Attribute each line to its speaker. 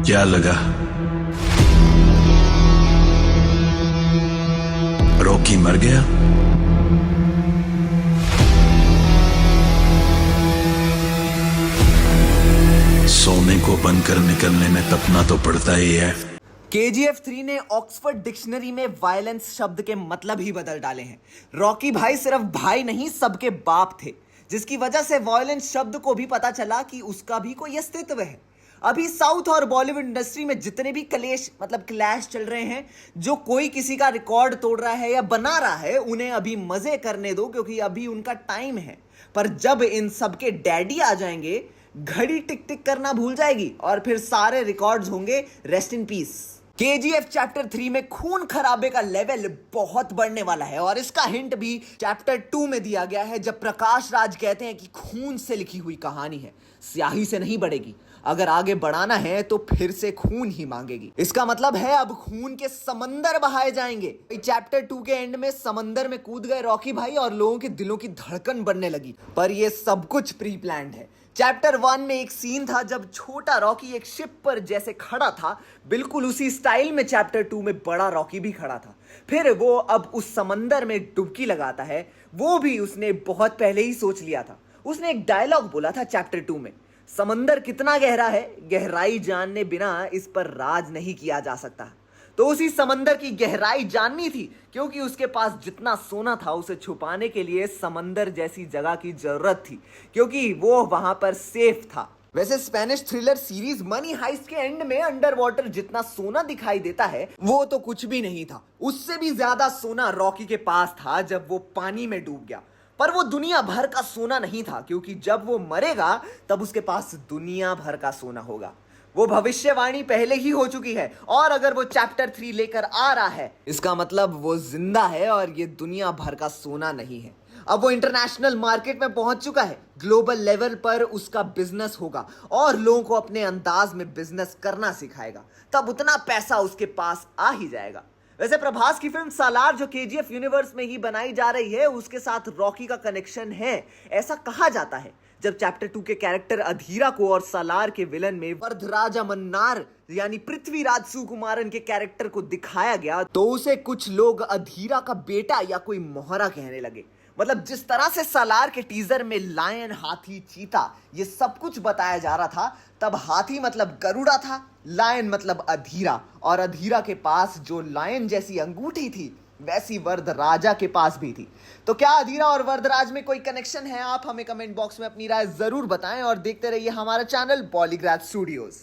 Speaker 1: क्या लगा? रॉकी मर गया? सोने को बनकर निकलने में तपना तो पड़ता ही है।
Speaker 2: KGF 3 ने ऑक्सफोर्ड डिक्शनरी में वायलेंस शब्द के मतलब ही बदल डाले हैं। रॉकी भाई सिर्फ भाई नहीं, सबके बाप थे, जिसकी वजह से वायलेंस शब्द को भी पता चला कि उसका भी कोई अस्तित्व है। अभी साउथ और बॉलीवुड इंडस्ट्री में जितने भी क्लैश चल रहे हैं, जो कोई किसी का रिकॉर्ड तोड़ रहा है या बना रहा है, उन्हें अभी मजे करने दो, क्योंकि अभी उनका टाइम है। पर जब इन सबके डैडी आ जाएंगे, घड़ी टिक टिक करना भूल जाएगी और फिर सारे रिकॉर्ड्स होंगे rest in peace. KGF chapter 3 में खून खराबे का लेवल बहुत बढ़ने वाला है और इसका हिंट भी चैप्टर 2 में दिया गया है, जब प्रकाश राज कहते हैं कि खून से लिखी हुई कहानी है, स्याही से नहीं बढ़ेगी। अगर आगे बढ़ाना है तो फिर से खून ही मांगेगी। इसका मतलब है अब खून के समंदर बहाए जाएंगे। चैप्टर 2 के एंड में समंदर में कूद गए रॉकी भाई और लोगों के दिलों की धड़कन बढ़ने लगी। पर यह सब कुछ प्री प्लान्ड है। चैप्टर 1 में एक सीन था जब छोटा रॉकी एक शिप पर जैसे खड़ा था, बिल्कुल उसी स्टाइल में चैप्टर 2 में बड़ा रॉकी भी खड़ा था। फिर वो अब उस समंदर में डुबकी लगाता है, वो भी उसने बहुत पहले ही सोच लिया था। उसने एक डायलॉग बोला था चैप्टर 2 में, समंदर कितना गहरा है, गहराई जानने बिना इस पर राज नहीं किया जा सकता। तो उसी समंदर की गहराई जाननी थी, क्योंकि उसके पास जितना सोना था उसे छुपाने के लिए समंदर जैसी जगह की जरूरत थी, क्योंकि वो वहां पर सेफ था। वैसे Spanish thriller series money heist के एंड में अंडर वाटर जितना सोना दिखाई देता है, वो तो कुछ भी नहीं था। उससे भी ज्यादा सोना रॉकी के पास था जब वो पानी में डूब गया। पर वो दुनिया भर का सोना नहीं था, क्योंकि जब वो मरेगा तब उसके पास दुनिया भर का सोना होगा। वो भविष्यवाणी पहले ही हो चुकी है, और अगर वो चैप्टर 3 लेकर आ रहा है, इसका मतलब वो जिंदा है और ये दुनिया भर का सोना नहीं है। अब वो इंटरनेशनल मार्केट में पहुंच चुका है, ग्लोबल लेवल पर उसका बिजनेस होगा और लोगों को अपने अंदाज में बिजनेस करना सिखाएगा। तब उतना पैसा उसके पास आ ही जाएगा। वैसे प्रभास की फिल्म सालार जो KGF यूनिवर्स में ही बनाई जा रही है, उसके साथ रॉकी का कनेक्शन है, ऐसा कहा जाता है। जब चैप्टर 2 के कैरेक्टर अधीरा को और सालार के विलन में वरदराजा मन्नार यानी पृथ्वीराज सुकुमारन के कैरेक्टर को दिखाया गया, तो उसे कुछ लोग अधीरा का बेटा या कोई मोहरा कहने लगे। मतलब जिस तरह से सालार के टीजर में लायन, हाथी, चीता ये सब कुछ बताया जा रहा था, तब हाथी मतलब गरुड़ा था, लायन मतलब अधीरा, और अधीरा के पास जो लायन जैसी अंगूठी थी, वैसी वरदराजा के पास भी थी। तो क्या अधीरा और वरदराज में कोई कनेक्शन है? आप हमें कमेंट बॉक्स में अपनी राय जरूर बताएं और देखते रहिए हमारा चैनल पॉलीग्राफ स्टूडियोज।